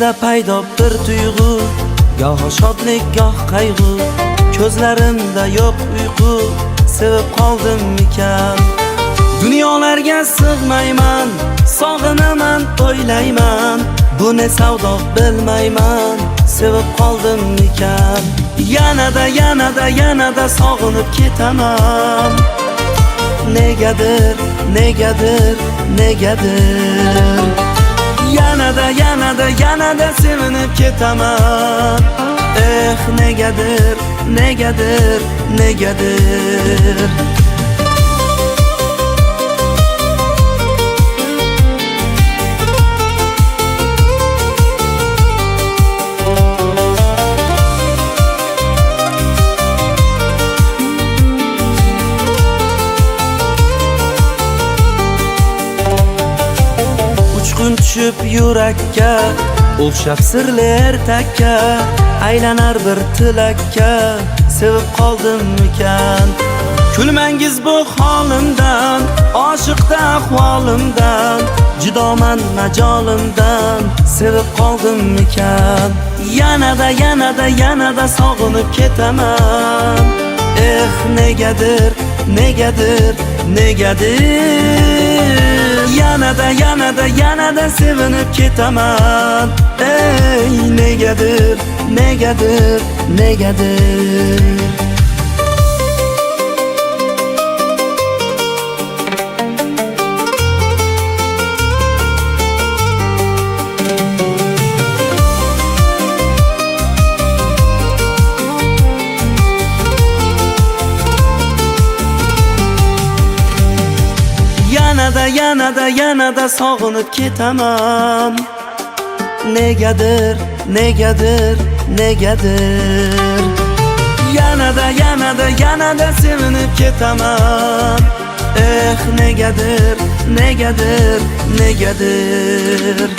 Ko'zimda paydo bir tuyg'u, goho shodlik, goh qayg'u. Ko'zlarimda yo'q uyqu, sevib qoldimmikan? Dunyolarga sig'mayman, sog'inaman, o'ylayman. Bu ne savdo bilmayman, sevib qoldimmikan? Yanada sog'inib ketaman. Negadir, negadir, negadir? Yanada sevinib ketaman. Negadir, negadir, negadir? Uchqun tushib yurakka, o'xshab sirli ertakka, aylanar bir tilakka, sevib qoldimmikan? Kulmangiz bu holimdan, oshiqda ahvolimdan, judoman majolimdan, sevib qoldimmikan? Yanada sog'inib ketaman. Negadir, negadir, negadir? Yanada sevinib ketaman. Negadir, negadir, negadir? Yanada sog'inib ketaman. Negadir, negadir, negadir? Yanada sevinib ketaman. Negadir, negadir, negadir?